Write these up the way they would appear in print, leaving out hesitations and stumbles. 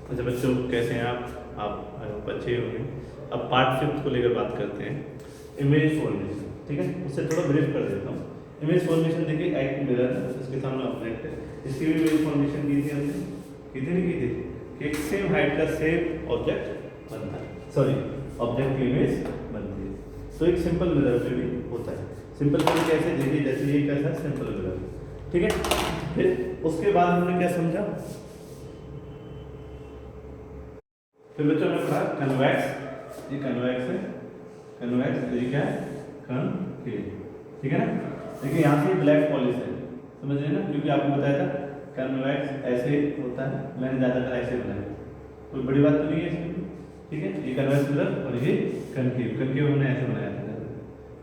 अच्छा बच्चों, कैसे हैं आप आई होप अच्छे होंगे। अब पार्ट 5 को लेकर बात करते हैं, इमेज फॉर्मेशन। ठीक है, उससे थोड़ा ब्रीफ कर देता हूँ। इमेज फॉर्मेशन देखिए, एक मिरर है, उसके सामने ऑब्जेक्ट है, इसकी भी इमेज फॉर्मेशन की थी हमने, की थी नहीं की थी कि एक सेम हाइट का सेम ऑब्जेक्ट बनता है, सॉरी ऑब्जेक्ट की इमेज बनती है। तो एक सिंपल मिरर में भी होता है। सिंपल मिरर कैसे देखिए, जैसे ये कैसा सिंपल मिरर, ठीक है। फिर उसके बाद हमने क्या समझा, फिर बच्चों ने पढ़ा कन्वेक्स, ये कन्वेक्स है, कन्वेक्स ये क्या है, कनकेव, ठीक है ना। देखिए यहाँ से ब्लैक पॉलिश है, समझ रहे ना, क्योंकि आपको बताया था कन्वेक्स ऐसे होता है, मैंने ज़्यादातर ऐसे बनाया, कोई बड़ी बात तो नहीं है इसमें, ठीक है। ये कन्वेक्स मिरर और ये कनकेव, कनकेव हमने ऐसे बनाया था,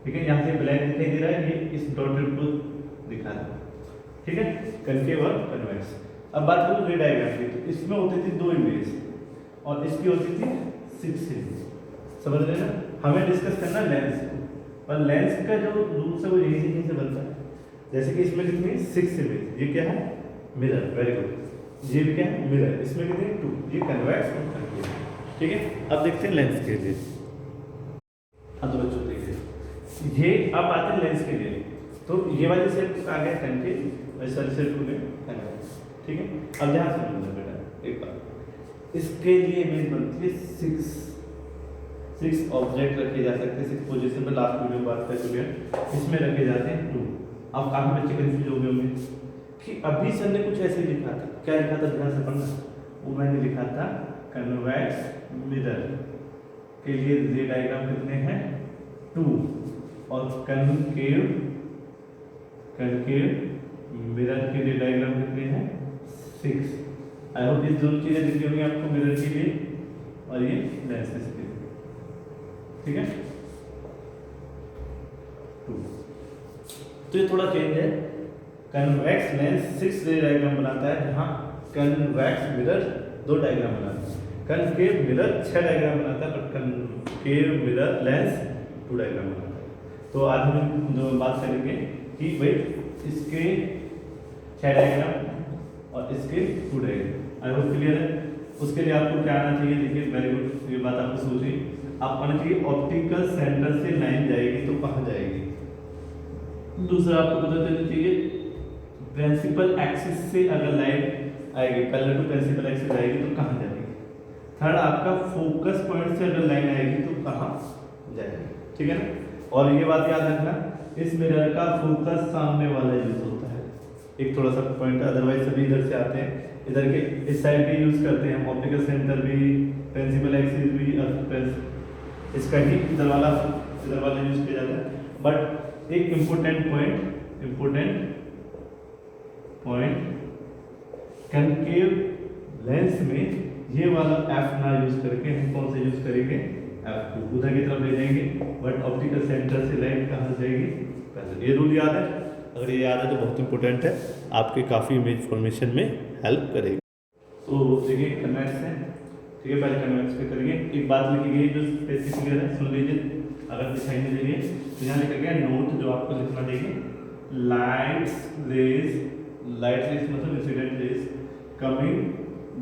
ठीक है। यहाँ से ब्लैक दिखाई दे रहा है, ये इस डॉटेड को दिखा रहा है, ठीक है, कनकेव और कन्वेक्स। अब बात करूँ रे डायग्राम की, तो इसमें होती थी 2 इमेज और इसकी होती थी 6 इमेज, समझ रहे ना। हमें डिस्कस करना लेंस को, और लेंस का जो रूल्स है वो यही से बनता है। जैसे कि इसमें कितनी 6 इमेज, ये क्या है मिरर, वेरी गुड, ये भी क्या है मिरर, इसमें कितनी 2, ये कन्वेक्स और कनकेव, ठीक है। अब देखते हैं लेंस के लिए। हाँ तो बच्चों देखिए, ये अब आते हैं लेंस के लिए, तो ये वाली सेट आ गया कनकेव, वैसे वाली सेट हो गया कन्वेक्स, ठीक है। अब ध्यान से समझना बेटा एक बात, इसके लिए इमेज बनती है 6 ऑब्जेक्ट रखे जा सकते हैं 6 पोजीशन पे, लास्ट वीडियो में बात कर चुके हैं। इसमें रखे जाते हैं 2। अब काफी बच्चे कंफ्यूज हो गए होंगे कि अभी सर ने कुछ ऐसे लिखा था, क्या लिखा था ध्यान से पढ़ना, वो मैंने लिखा था कन्वेक्स मिरर के लिए ये डायग्राम कितने हैं 2, और कनकेव मिरर के लिए डायग्राम कितने हैं 6। आई होप ये दोनों चीजें दिखी होंगी आपको, मिरर के लिए और ये लेंसेज के लिए, ठीक है 2। तो ये थोड़ा चेंज है, कन्वेक्स लेंस 6 रे डायग्राम बनाता है, जहाँ कन्वेक्स मिरर 2 डायग्राम बनाता है, कनकेव मिरर 6 डायग्राम बनाता है, पर कनकेव मिरर लेंस 2 डायग्राम बनाता है। तो आज हम जो बात करेंगे कि भाई इसके 6 डायग्राम और इसके 2 डायग्राम, आई होप क्लियर है। उसके लिए आपको क्या आना चाहिए, देखिए वेरी गुड, ये बात आपको सोचिए, आपको आना चाहिए ऑप्टिकल सेंटर से लाइन जाएगी तो कहाँ जाएगी। दूसरा आपको पता चलना चाहिए प्रिंसिपल एक्सिस से अगर लाइन आएगी, पैरेलल टू प्रिंसिपल एक्सिस आएगी तो कहाँ जाएगी। थर्ड आपका फोकस पॉइंट से अगर लाइन आएगी तो कहाँ जाएगी, ठीक है ना। और ये बात याद रखना, इस मिरर का फोकस सामने वाला यूज होता है, एक थोड़ा सा पॉइंट, अदरवाइज सभी इधर से आते हैं, इधर के इस साइड भी यूज करते हैं हम, ऑप्टिकल सेंटर भी, प्रिंसिपल एक्सिस भी, और इसका ही इधर वाला यूज किया जाता है। बट एक इम्पोर्टेंट पॉइंट कनकेव लेंस में ये वाला एफ ना यूज करके हम कौन सा यूज करेंगे, एफ2, उधर की तरफ ले जाएंगे, बट ऑप्टिकल सेंटर से लाइन कहाँ जाएगी पहले। ये रूल याद है, अगर ये याद है तो बहुत इंपॉर्टेंट है, आपके काफ़ी इमेज फॉर्मेशन में हेल्प करेगी। तो देखिए कन्वेक्स है, ठीक है, पहले कन्वेक्स पे करेंगे। एक बात लिखी गई जो स्पेसिफिक है, सुन लीजिए, अगर दिखाई नहीं दे रही है तो यहाँ लिखा गया नोट, जो आपको लिखना देंगे, लाइट रेज मतलब इंसिडेंट रेज कमिंग,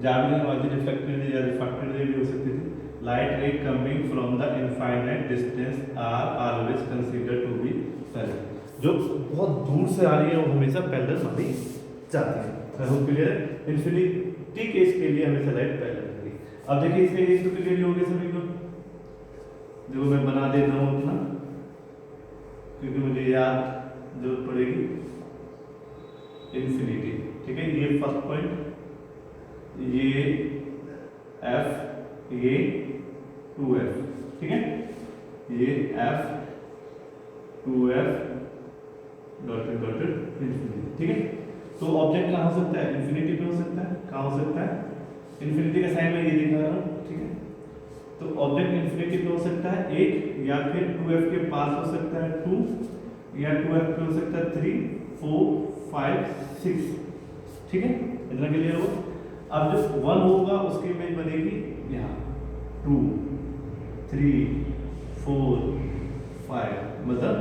जाविलिन वाली रिफ्लेक्टेड रे या रिफ्रैक्टेड रे भी हो सकती थी, light ray coming from the infinite distance are always considered to be parallel, जो बहुत दूर से आ रही है वो हमेशा पैरेलल मानी जाती है। आई होप क्लियर है। इन्फिनिटी केस के लिए हमेशा लाइट पैरेलल रहेगी। अब देखिए इसमें ये तो क्लियर हो गया सभी को, जो मैं बना देता हूँ अपना, क्योंकि मुझे याद जरूरत पड़ेगी, इन्फिनिटी, ठीक है, ये फर्स्ट पॉइंट, ये एफ, ये 2f, ठीक है, ये f 2f डॉटेड इन्फिनिटी, ठीक है। तो ऑब्जेक्ट कहाँ हो सकता है, इन्फिनिटी पे हो सकता है, कहाँ हो सकता है, इन्फिनिटी का साइन मैं ये दिखा रहा हूँ, ठीक है। तो ऑब्जेक्ट इन्फिनिटी पे हो सकता है 1, या फिर 2f के पास हो सकता है 2, या 2f पे हो सकता है 3, 4, 5, 6, ठीक है, इतना क्लियर हो। अब जो 1 होगा उसकी इमेज बनेगी यहाँ 2, 3, 4, 5, मतलब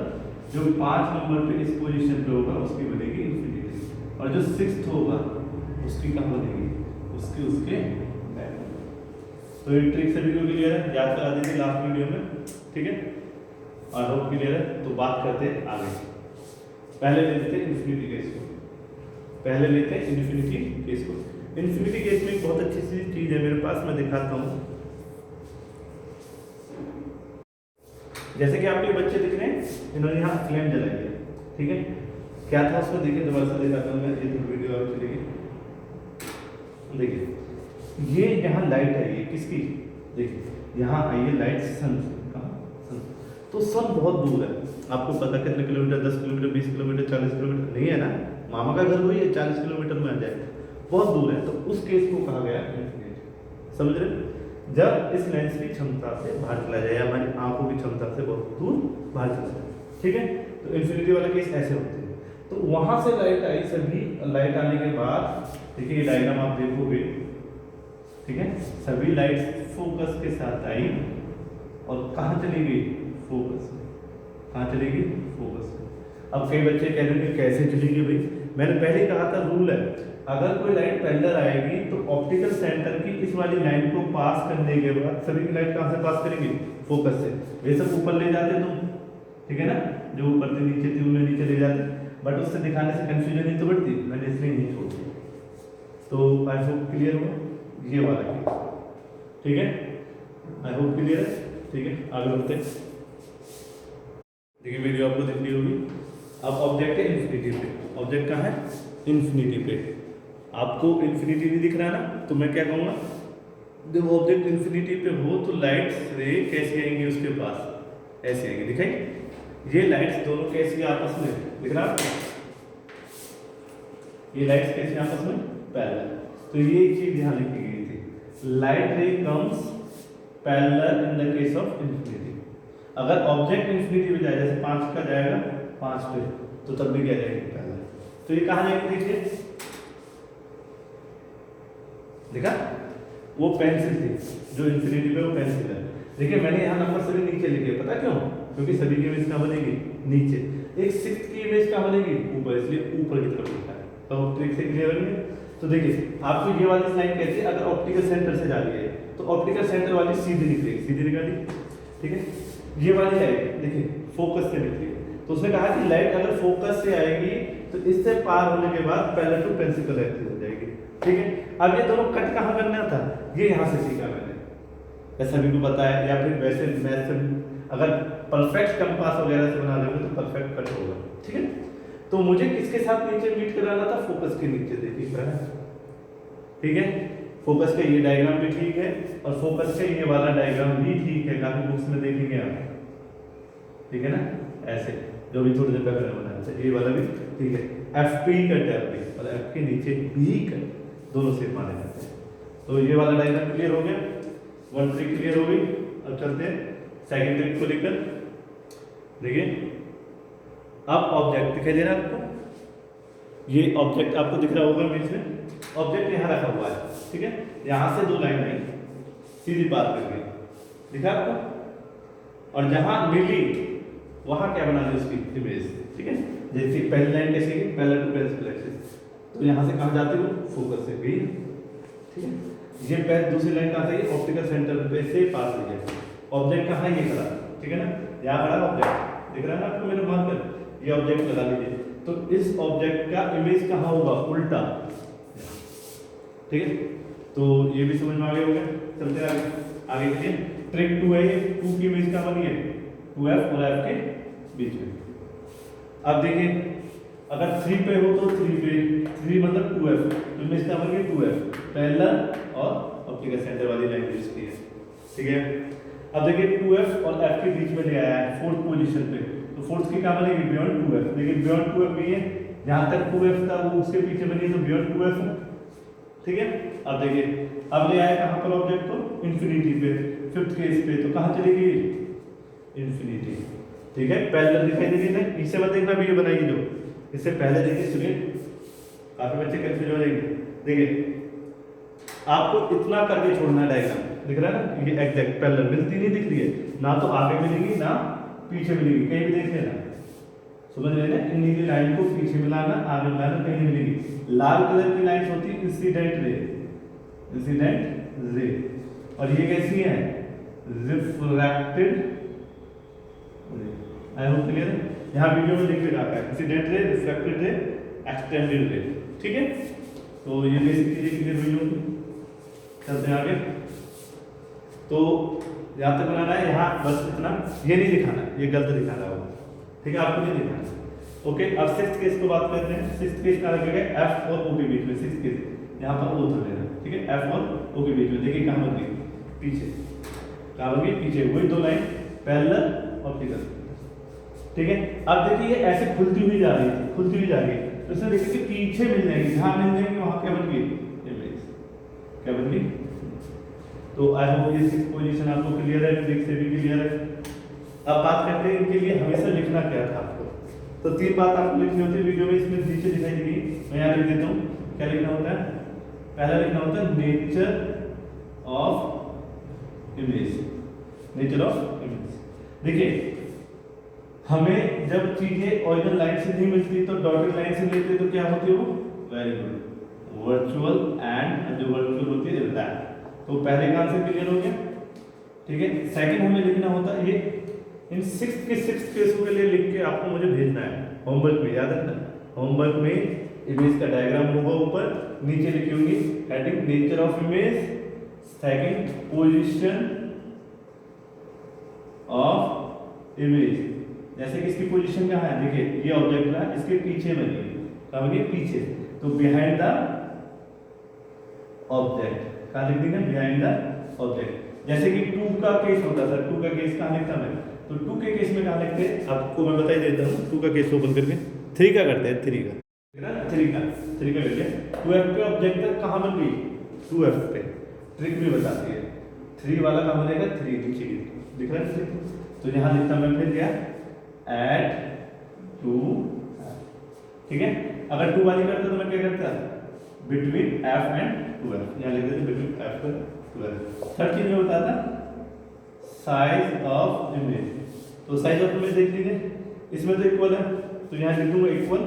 जो 5 नंबर पे इस पोजीशन पे होगा उसकी बनेगी इन्फिनिटी, और जो 6th होगा उसकी कहाँ बनेगी, उसके बैक तो ये ट्रिक सभी को क्लियर है, याद करा दीजिए लास्ट वीडियो में, ठीक है। आई होप क्लियर है। तो बात करते हैं आगे। पहले लेते हैं इन्फिनिटी केस को, पहले लेते हैं इन्फिनिटी केस को। इन्फिनिटी केस में एक बहुत अच्छी सी चीज़ है मेरे पास, मैं दिखाता हूँ। जैसे कि आपके बच्चे दिख रहे हैं, इन्होंने यहाँ फ्लेम जलाई है, ठीक है। क्या था उसको देखिए, दोबारा से दिखाता हूँ मैं, ये वीडियो आप चलेगी। देखिए ये यहाँ लाइट है, ये किसकी, देखिए यहाँ आई है लाइट सन से, कहाँ सन। तो सन बहुत दूर है, आपको पता कितने किलोमीटर, 10 किलोमीटर, 20 किलोमीटर, 40 किलोमीटर नहीं है ना, मामा का घर वही है, 40 किलोमीटर में आ जाए, बहुत दूर है। तो उस केस को कहा गया इन्फिनिट, समझ रहे। जब इस लेंस की क्षमता से बाहर चला जाए, हमारी आंखों की क्षमता से बहुत दूर बाहर चला जाए, ठीक है। तो इन्फिनिटी वाला केस ऐसे होते हैं। तो वहां से लाइट आई, सभी लाइट आने के बाद देखिए ये डायग्राम आप देखोगे, ठीक है, सभी लाइट फोकस के साथ आई और कहाँ चली गई, फोकस में। कहाँ चली गई, फोकस में। अब कई बच्चे कह रहे हैं कैसे चलेगी भाई, मैंने पहले ही कहा था रूल है, अगर कोई लाइट पैरेलल आएगी तो ऑप्टिकल सेंटर की इस वाली लाइन को पास करने के बाद सभी की लाइट कहाँ से पास करेंगे, फोकस से। ये सब ऊपर ले जाते तुम, ठीक है ना, जो ऊपर से नीचे थी उन्हें नीचे ले जाते, बट उससे दिखाने से कंफ्यूजन नहीं तो बढ़ती, मैंने इसलिए नहीं छोड़ी। तो आई होप क्लियर हो ये वाला केस, ठीक है, आई होप क्लियर है, ठीक है। आगे बढ़ते हैं, देखिए वीडियो आपको दिख रही होगी। अब ऑब्जेक्ट है इन्फिनिटी पे, ऑब्जेक्ट कहाँ है, इन्फिनिटी पे। आपको इन्फिनिटी नहीं दिख रहा है ना, तो मैं क्या कहूँगा, जब ऑब्जेक्ट इन्फिनिटी पे हो तो लाइट्स रे कैसे आएंगी उसके पास, ऐसे आएंगे, दिखाई। ये लाइट्स दोनों कैसे आपस में, दिख रहा है, ये लाइट्स कैसे आपस में, पैरेलल। तो ये चीज यहाँ लिखी गई थी, लाइट रे comes parallel in the case of infinity. अगर ऑब्जेक्ट इन्फिनिटी पे जाए, जैसे 5 का जाएगा 5 पे, तो तब भी क्या जाएगी, पैरेलल। तो ये कहाँ जाएगी, देखिए देखा, वो पेंसिल थी जो इन्फिनिटी पे, वो पेंसिल है। देखिए मैंने यहाँ नंबर सभी नीचे लिखे, पता क्यों, क्योंकि सभी की इमेज कहाँ बनेगी, नीचे। एक 6th की इमेज कहाँ बनेगी, ऊपर, इसलिए ऊपर की तरफ लिखा है। तो ट्रिक से क्लियर है। तो देखिए आपको ये वाली लाइन कहती है, अगर ऑप्टिकल सेंटर से जा रही है तो ऑप्टिकल सेंटर वाली सीधी निकलेगी, सीधी निकाली, ठीक है। ये वाली लाइट देखिए फोकस से निकली, तो उसने कहा कि लाइट अगर फोकस से आएगी तो इससे पार होने के बाद पैरेलल टू प्रिंसिपल एक्सिस हो जाएगी, ठीक है। अब ये दोनों कट कहाँ करना था, ये यहाँ से सीखा मैंने, ऐसा भी को पता है, या फिर वैसे मैथ से अगर परफेक्ट कंपास वगैरह से बना देंगे तो परफेक्ट कट होगा, ठीक है। तो मुझे किसके साथ नीचे मीट कराना था, फोकस के नीचे, देखिए, ठीक है। फोकस का ये डायग्राम भी ठीक है और फोकस का ये वाला डायग्राम भी ठीक है, काफी बुक्स में देखेंगे आप, ठीक है ना, ऐसे जो भी थोड़ी देर पहले बनाया था, ये वाला भी ठीक है। FP कट है, FP और F के नीचे B कट, दोनों से माने जाते हैं। तो ये वाला डायग्राम क्लियर हो गया, वन ट्रिक क्लियर हो गई। अब चलते हैं सेकंड ट्रिक को लेकर। देखिए अब ऑब्जेक्ट दिखाई दे रहा है आपको, ये ऑब्जेक्ट आपको दिख रहा होगा बीच में, ऑब्जेक्ट यहाँ रखा हुआ है, ठीक है। यहाँ से दो लाइन आई, सीधी पार कर गई, दिखा आपको, और जहाँ मिली वहाँ क्या बना दी उसकी इमेज, ठीक है। जैसे पहली लाइन कैसे गई, पैरेलल टू प्रिंसिपल एक्सिस, तो यहाँ से कहाँ जाती हो, फोकस से भी, ठीक है। ये पहले दूसरी लाइन कहाँ से, ऑप्टिकल सेंटर पे से पास हो गया। ऑब्जेक्ट कहाँ है, ये खड़ा, ठीक है ना, यहाँ खड़ा ऑब्जेक्ट दिख रहा है ना आपको, मेरे मार्कर, ये ऑब्जेक्ट लगा लीजिए। तो इस ऑब्जेक्ट का इमेज कहाँ होगा, उल्टा, ठीक है। तो ये भी समझ में आ गया होगा। चलते आगे देखिए, ट्रिक 2 है, 2 की इमेज कहाँ बनी है, 2F और F के बीच में। अब देखिए अगर 3 पे हो तो 3 पे, 3 मतलब 2F, तो इमेज कहाँ बन गई, 2F, पैरेलल और ऑप्टिकल सेंटर वाली लाइन इसकी है, ठीक है। अब देखिए 2F और F के बीच में ले आया है 4th पोजीशन पे, तो 4th की कहाँ बनेगी, बियॉन्ड 2F। देखिए बियॉन्ड 2F भी है, जहाँ तक 2F था वो उसके पीछे बनी है, तो बियॉन्ड 2F है, ठीक है। अब देखिए अब ले आया कहाँ पर ऑब्जेक्ट को, इन्फिनिटी पे, 5th केस पे, तो कहाँ चलेगी, इन्फिनिटी, ठीक है। पैरेलल दिखाई दे रही है, इससे मत देखना वीडियो बनाएगी जो, इससे पहले देखिए, सुनिए, काफी बच्चे कंफ्यूज हो जाएंगे। देखिए आपको इतना करके छोड़ना है डायग्राम, दिख रहा है ना, ये एग्जैक्ट पैरेलल मिलती नहीं दिख रही है, ना तो आगे मिलेगी ना पीछे मिलेगी, कहीं भी देख लेना, समझ रहे हैं। इन नीली लाइन को पीछे मिलाना, आगे मिलाना, कहीं नहीं मिलेगी। लाल कलर की लाइन होती है इंसिडेंट रे, इंसिडेंट रे, और ये कैसी है, रिफ्रैक्टेड। आई होप क्लियर है। यहाँ वीडियो में लिख के रखा है इंसिडेंट रे, रिफ्रैक्टेड रे, एक्सटेंडेड रे, ठीक है। तो ये बेसिक चीजें क्लियर हुई होंगी। चलते हैं आगे। तो यहाँ तक बनाना है, यहाँ बस इतना, ये नहीं दिखाना, ये गलत दिखाना होगा, ठीक है, आपको नहीं दिखाना। ओके, अब सिक्स्थ केस को बात करते हैं। सिक्स्थ केस का लगेगा एफ और ओ के बीच में, सिक्स्थ केस यहाँ पर ओ था लेना, ठीक है, एफ और ओ के बीच में। देखिए कहाँ बन गई, पीछे, कहाँ बन गई, पीछे, वही दो लाइन पैरेलल और फिगर, ठीक है। अब देखिए ये ऐसे खुलती हुई जा रही है, खुलती हुई जा रही है, तो इसमें देखिए कि पीछे मिल जाएगी, जहाँ मिल जाएंगे वहाँ क्या बन गई, इमेज, क्या बन गई। तो आई होप ये सिक्स पोजीशन आपको क्लियर है, फिजिक्स से भी क्लियर है। अब बात करते हैं इनके लिए हमेशा लिखना क्या था आपको। तो तीन बात आपको लिखनी होती है वीडियो में, इसमें नीचे दिखाई देगी, मैं यहाँ लिख देता हूँ। क्या लिखना होता है, पहला लिखना होता है nature of image, nature of image. देखिए हमें जब चीजें ओरिजिनल लाइन से नहीं मिलती तो डॉटेड लाइन से मिलती तो क्या होती है वो, वेरी गुड, वर्चुअल एंड जो वर्चुअल होती है दैट। तो पहले का आंसर क्लियर हो गया, ठीक है। सेकंड हमें लिखना होता है, ये इन सिक्स केसों के लिए लिख के आपको मुझे भेजना है होमवर्क में, याद रखना। होमवर्क में इमेज का डायग्राम होगा, ऊपर नीचे लिखी होगी heading nature of image, second position of image. जैसे कि इसकी पोजीशन कहाँ है, देखिए ये ऑब्जेक्ट है, इसके पीछे बनी, कहाँ बनी, पीछे, तो बिहाइंड द ऑब्जेक्ट, कहाँ लिख देंगे, बिहाइंड द ऑब्जेक्ट। जैसे कि 2 का केस होता था, 2 का केस कहाँ लिखता मैं, तो 2 के केस में कहाँ लिखते हैं आपको मैं बता ही देता हूँ। 2 का केस ओपन करके 3 का करते हैं, 3 का, 3 का करके 2f पे ऑब्जेक्ट कहाँ बन गई, 2f पे, ट्रिक भी बताती है। 3 वाला कहाँ बनेगा, 3 नीचे दिख रहा है, तो यहाँ लिखता मैं फिर क्या, एड 2, ठीक है। अगर 2 वाली करते तो मैं क्या करता, बिटवीन f एंड 12, यहाँ लिख देते बिटवीन f एंड 12। थर्ड चीज में बताता साइज ऑफ इमेज, तो साइज ऑफ इमेज देख लीजिए, इसमें तो इक्वल है, तो यहाँ लिख दूंगा इक्वल।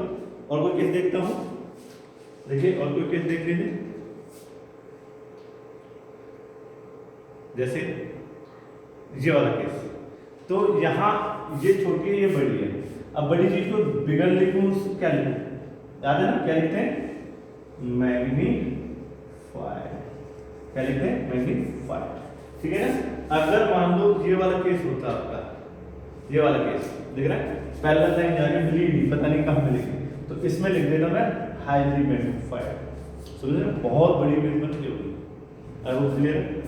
और कोई केस देखता हूँ, देखिए और कोई केस देख लीजिए, जैसे ये वाला केस, तो यहाँ ये छोटी है, ये बड़ी है। अब बड़ी चीज को बिगर लिखूं, क्या लिखूं, याद है ना, क्या लिखते हैं, मैग्नीफाई, क्या लिखते हैं, मैग्नीफाई, ठीक है ना। अगर मान लो ये वाला केस होता आपका, ये वाला केस देख रहे हैं, पैरेलल लाइन जाके मिली नहीं, पता नहीं कहाँ मिलेगी, तो इसमें लिख देना मैं हाईली मैग्नीफाइड, समझ रहे, बहुत बड़ी इमेज बन गई होगी। आई होप क्लियर है।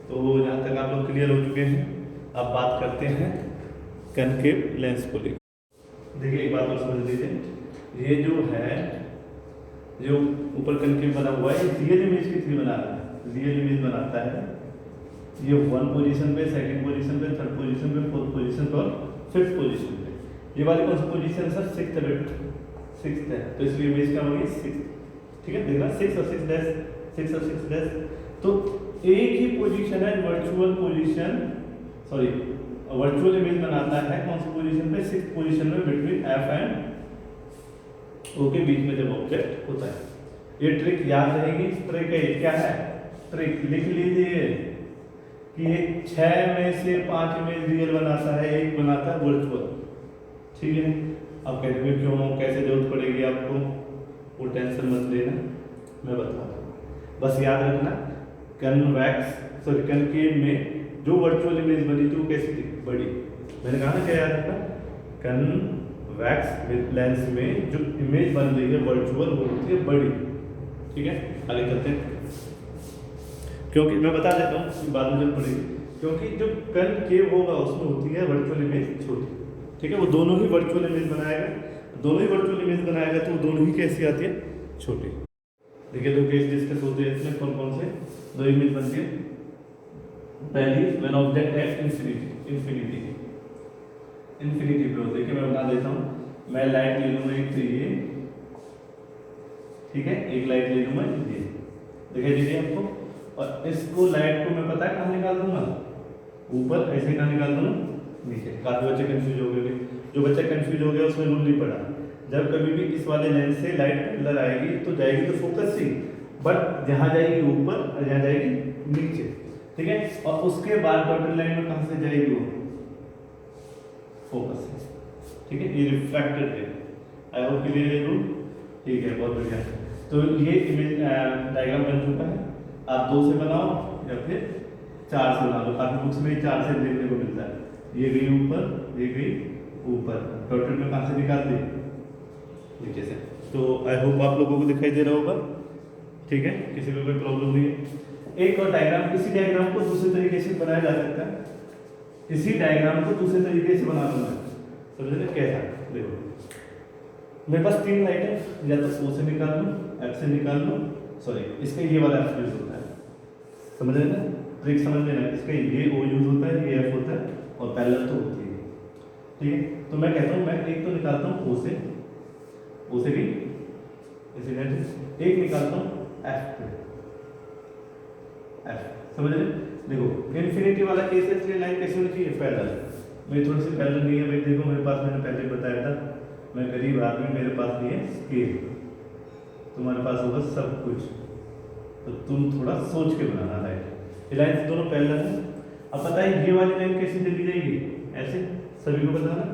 तो यहाँ तक आप लोग क्लियर हो चुके हैं। अब बात करते हैं कनकेव लेंस को लेकर। देखिए एक बात और समझ लीजिए, ये जो है, जो ऊपर कनकेव बना हुआ है, रियल इमेज कितनी बना रहा है, रियल इमेज बनाता है ये 1 पोजीशन पे, सेकंड पोजीशन पे, थर्ड पोजीशन पे, फोर्थ पोजीशन पे और फिफ्थ पोजीशन पे। ये वाली कौन सी पोजीशन सर, सिक्स्थ है, तो इसलिए इमेज क्या होगी, 6, ठीक है, देखना 6 और 6 डैश, 6 और 6 डैश, तो एक ही पोजीशन है, virtual position, sorry virtual image बनाता है कौन सी पोजीशन पे, 6th पोजीशन में, बिटवीन एफ एंड ओ के बीच में जब ऑब्जेक्ट होता है। ये ट्रिक याद रहेगी, ट्रिक है, क्या है ट्रिक, लिख लीजिए कि ये 6 में से 5 इमेज रियल बनाता है, 1 बनाता है वर्चुअल, ठीक है। अब कहते हैं क्यों, कैसे जरूरत पड़ेगी आपको, वो टेंशन मत लेना, मैं बता रहा हूँ, बस याद रखना कनकेव में जो वर्चुअल इमेज बनी थी वो कैसी थी, बड़ी। मैंने कहा ना क्या याद रखना, कन्वेक्स लेंस में जो इमेज बन रही है वर्चुअल वो होती है बड़ी, ठीक है। आगे चलते हैं, क्योंकि मैं बता देता हूँ बाद में जब पड़ेगी, क्योंकि जो कनकेव होगा उसमें होती है वर्चुअल इमेज छोटी, ठीक है। वो दोनों ही वर्चुअल इमेज बनाएगा, दोनों ही वर्चुअल इमेज बनाएगा, तो वो दोनों ही कैसी आती है, छोटी। देखिए 2 केस डिस्कस होते हैं इसमें, कौन कौन से 2 इमेज बनती है। पहली व्हेन ऑब्जेक्ट एट इंफिनिटी पे होते, देखिए मैं बता देता हूँ, मैं लाइट ले लूँगा एक, तो ये ठीक है, एक लाइट ले लूँगा ये, दिखाई दीजिए आपको, और इसको लाइट को मैं पता है कहाँ निकाल दूंगा, ऊपर, ऐसे कहाँ निकाल दूंगा, नीचे। काफी बच्चे कंफ्यूज हो गए, जो बच्चा कंफ्यूज हो गया उसमें रूल नहीं पड़ा, जब कभी भी इस वाले लेंस से लाइट अंदर आएगी तो जाएगी तो फोकस से, बट जहाँ जाएगी ऊपर और जहाँ जाएगी नीचे, ठीक है। और उसके बाद डॉटेड लाइन में कहाँ से जाएगी वो, फोकस से, ठीक है। ये रिफ्रैक्टेड है, आई होप क्लियर है रूल, ठीक है, बहुत बढ़िया। तो ये इमेज डायग्राम बन चुका है। आप 2 से बनाओ या फिर 4 से बना लो, काफी बुक्स में 4 से देखने को मिलता है। ये गई ऊपर, ये गई ऊपर, डॉटेड में कहाँ से निकाल दी, नीचे से। तो आई होप आप लोगों को दिखाई दे रहा होगा, ठीक है, किसी को कोई प्रॉब्लम नहीं है। एक और डायग्राम, इसी डायग्राम को दूसरे तरीके से बनाया जा सकता है, इसी डायग्राम को दूसरे तरीके से बना दूंगा, समझे कैसा। देखो मेरे पास 3 लाइट है, या तो O से निकाल लूँ, F से निकाल लूँ, सॉरी इसका ये वाला F यूज होता है, समझ रहे ना, ट्रिक समझ लेना। इसका ये O यूज होता है, ये F होता है, और पैरेलल तो होती है, ठीक है। तो मैं कहता हूँ, मैं एक तो निकालता हूँ O से भी एक निकालता हूँ F पे, F, समझ रहे। देखो इन्फिनिटी वाला केस है, इसलिए लाइन कैसे होनी चाहिए, पैरेलल। मेरी थोड़ी सी पैरेलल नहीं है भाई, देखो मेरे पास, मैंने पहले बताया था मैं गरीब आदमी, मेरे पास नहीं है स्केल, तुम्हारे पास होगा सब कुछ, तो तुम थोड़ा सोच के बनाना लाइन। ये लाइन दोनों पैरेलल है। अब पता है ये वाली लाइन कैसे चली जाएगी, ऐसे, सभी को बताना।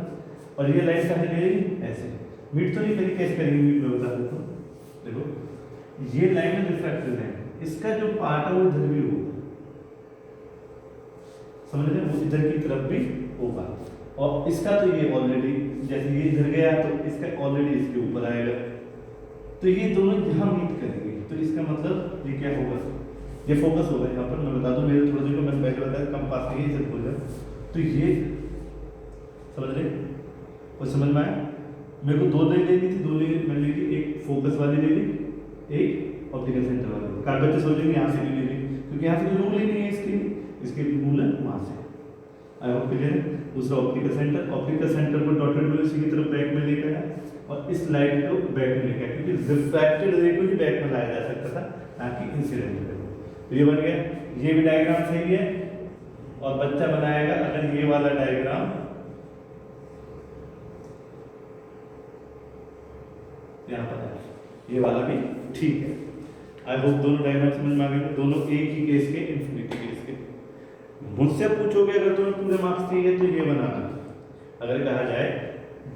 और ये लाइन कहाँ चली जाएगी, ऐसे। मीट तो नहीं करी, कैसे करेंगे मीट, में बता देता हूँ। देखो ये लाइन है रिफ्रैक्टेड लाइन, इसका जो पार्ट है वो इधर भी होगा, समझ रहे, वो इधर की तरफ भी होगा। और इसका तो ये ऑलरेडी, जैसे ये इधर गया तो इसका ऑलरेडी इसके ऊपर आएगा, तो ये दोनों यहाँ मीट करेंगे। तो इसका मतलब ये क्या होगा, ये फोकस होगा यहाँ पर। मैं बता दूं, मेरे थोड़ा देखो, मैंने पहले बताया कंपास नहीं है, बोल रहा, तो ये समझ रहे, वो समझ में आया। मेरे को 2 लाइन लेनी थी, 2 लाइन मैंने ली थी, एक फोकस वाली ले ली, एक ऑप्टिकल सेंटर वाली। काफी बच्चे सोचेंगे यहाँ से भी ले ली, क्योंकि यहाँ से रूल ही नहीं है इसके रूल है वहाँ से। आई होप क्लियर है। दूसरा ऑप्टिकल सेंटर को डॉटेड ब्लू इसी की तरफ बैक में लेकर आया, और इस लाइट को बैक में लेकर आया, क्योंकि रिफ्रैक्टेड रे को ही बैक में लाया जा सकता था, ना कि इंसिडेंट रे को। तो ये बन गया, ये भी डायग्राम सही है। और बच्चा बनाएगा अगर ये वाला डायग्राम, यहाँ पर है, ये वाला भी ठीक है। आई होप दोनों डायग्राम समझ में आ गए, दोनों एक ही केस के, इन्फिनिटी केस के। मुझसे पूछोगे अगर तुम्हें पूरे मार्क्स चाहिए तो ये बनाना। अगर कहा जाए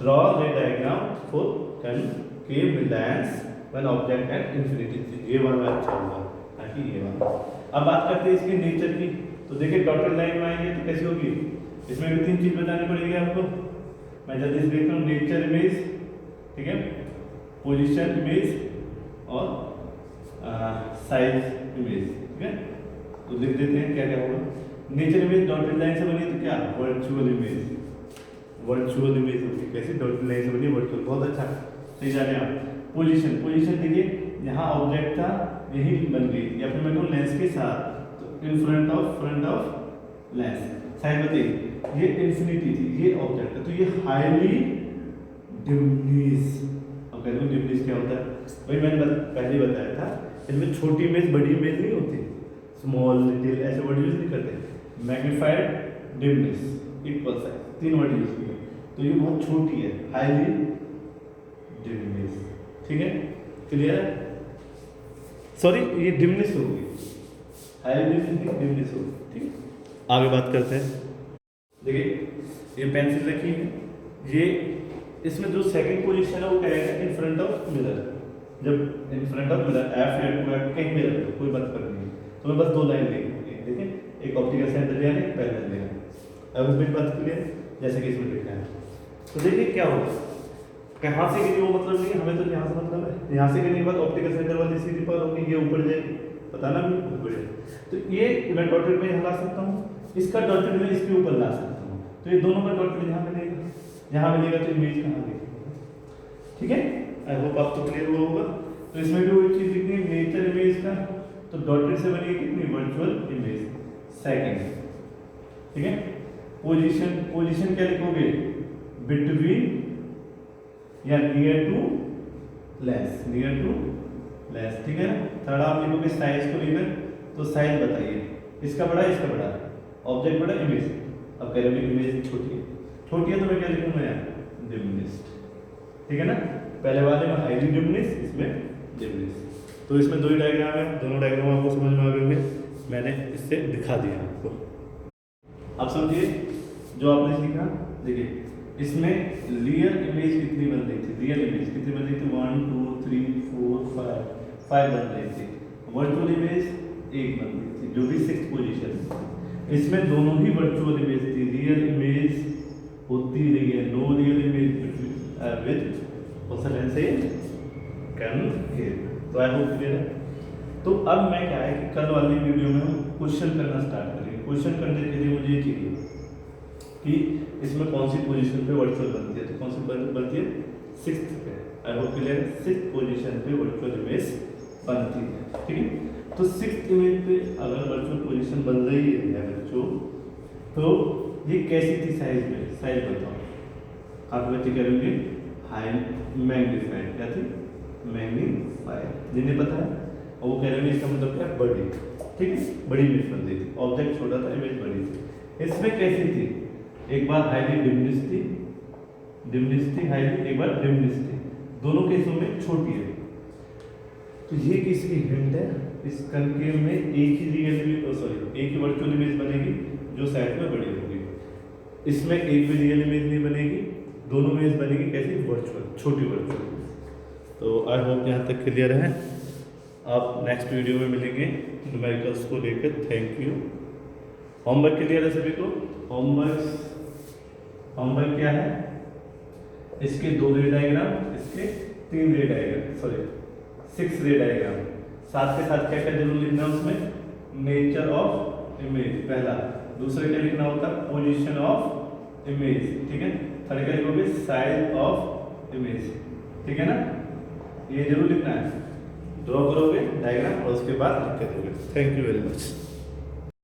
draw the diagram for concave lens when object at infinity, ये वाला अच्छा होगा, ताकि ये वाला। अब बात करते हैं इसके नेचर की। तो देखिए डॉटेड लाइन में आएंगे तो कैसी होगी, इसमें भी 3 चीज बतानी पड़ेगी आपको। मैं जल्दी से देखता हूँ, नेचर इमेज, ठीक है, पोजिशन इमेज और साइज इमेज, ठीक है। तो लिख देते हैं क्या क्या होगा। नेचर इमेज डॉटेड लाइन से बनी तो क्या, वर्चुअल इमेज, वर्चुअल इमेज होगी। कैसे, डॉटेड लाइन से बनी वर्चुअल, बहुत अच्छा, सही जा रहे हैं आप। पोजीशन देखिए, यहाँ ऑब्जेक्ट था यही बन गई, या फिर मैं कहूँ लेंस के साथ, तो इन फ्रंट ऑफ लेंस। साइड बताइए, ये इंफिनिटी थी, ये ऑब्जेक्ट है, तो ये हाईली डिम्निस। अब कहते हैं डिम्निस क्या होता है, वही मैंने पहले बताया था, इसमें छोटी इमेज बड़ी इमेज नहीं होती, स्मॉल लिटिल ऐसे वर्ड यूज नहीं करते। Magnified dimness equal size, 3 word use किए। तो ये बहुत छोटी है, हाईली डिमनेस, ठीक है, क्लियर है। सॉरी ये डिमनेस होगी, हाईली डिमनेस होगी, ठीक है। आगे बात करते हैं। देखिए ये पेंसिल रखी है, ये इसमें जो सेकंड पोजीशन है वो करेगा इन फ्रंट ऑफ मिरर। जब in front of mirror F या टू एफ कहीं भी रख दो, कोई बात करनी है। तो मैं बस 2 लाइन लिखूंगी, देखिए, एक ऑप्टिकल सेंटर लिया है, पैरेलल लिया है। अब इसमें बात क्लियर, जैसे कि इसमें लिखा है। तो देखिए क्या होगा, कहाँ से गिरी वो मतलब नहीं, हमें तो यहाँ से मतलब है। यहाँ से गिरने के बाद ऑप्टिकल सेंटर वाली सीधी पर होगी, ये ऊपर जाएगी, पता ना भी ऊपर जाए। तो ये मैं डॉटेड में ला सकता हूँ, इसका डॉटेड में इसके ऊपर ला सकता हूँ। तो ये दोनों का डॉटेड यहाँ मिलेगा, यहाँ मिलेगा, तो इमेज कहाँ मिलेगी, ठीक है। आई होप आपको क्लियर हुआ होगा। तो इसमें भी वही चीज लिखनी है, नेचर इमेज का, तो डॉटेड से बनेगी कितनी, वर्चुअल इमेज सेकंड, ठीक है। पोजीशन क्या लिखोगे, बिटवीन या नियर टू लेस, ठीक है। थर्ड आप लिखोगे साइज को लेकर, तो साइज बताइए, इसका बड़ा इसका बड़ा, ऑब्जेक्ट बड़ा इमेज। अब कह रहे हो इमेज छोटी है, तो मैं क्या लिखूंगा यहाँ, डिमनेस, ठीक है ना। पहले वाले में हाईली डिमनेस, इसमें डिमनेस, तो इसमें दो ही डायग्राम है, दोनों डायग्राम आपको समझ में आ गए होंगे, मैंने इससे दिखा दिया आपको। अब समझिए जो आपने सीखा, देखिए इसमें रियल इमेज कितनी बन रही थी, रियल इमेज कितनी बन रही थी, 1 2 3 4 5 बन रही थी। वर्चुअल इमेज एक बन रही थी, जो भी 6th पोजीशन। इसमें दोनों ही वर्चुअल इमेज थी, रियल इमेज होती नहीं है, नो रियल इमेज विद कौन सा लेंस है, कॉन्केव। तो आई होप क्लियर है। तो अब मैं क्या है कि कल वाली वीडियो में हम क्वेश्चन करना स्टार्ट करेंगे। क्वेश्चन करने के लिए मुझे ये चाहिए कि इसमें कौन सी पोजीशन पे वर्चुअल बनती है, तो कौन सी बनती है, 6th पे। आई होप क्लियर है, 6th पोजीशन पे वर्चुअल इमेज बनती है, ठीक है। तो 6th इमेज पे अगर वर्चुअल पोजीशन बन रही है बच्चों, तो ये कैसी थी साइज में, साइज बताओ आप बच्चे करेंगे, हाई मैग्नीफाइड, क्या थी, मैग्नीफाइड, जिन्हें पता है। और वो कह रहे हैं इसका मतलब क्या, बड़ी, ठीक है, बड़ी इमेज बन रही थी, ऑब्जेक्ट छोटा था, इमेज बड़ी थी। इसमें कैसी थी, एक बार हाईली डिमनिश थी, हाईली, एक बार डिमनिश थी, दोनों केसों में छोटी है। तो ये किसकी हिंट है, इस कनकेव में एक ही रियल इमेज, सॉरी एक ही वर्चुअल इमेज बनेगी जो साइड में बड़ी होगी। इसमें एक भी रियल इमेज नहीं बनेगी, दोनों इमेज बनेगी कैसी, वर्चुअल, छोटी वर्चुअल। तो आई होप यहाँ तक क्लियर है। आप नेक्स्ट वीडियो में मिलेंगे न्यूमेरिकल्स को लेकर। Thank you. होमवर्क क्लियर है सभी को, होमवर्क क्या है, इसके 2 रे डायग्राम, इसके 3 रे डायग्राम, सॉरी 6 रे डायग्राम, साथ के साथ क्या क्या जरूर लिखना है उसमें, नेचर ऑफ इमेज पहला, दूसरे क्या लिखना होता है, पोजीशन ऑफ इमेज, ठीक है, थर्ड क्या लिखोगे, साइज ऑफ इमेज, ठीक है ना, ये जरूर लिखना है। ड्रॉ करोगे डायग्राम और उसके बाद लिख के दोगे। Thank you very much.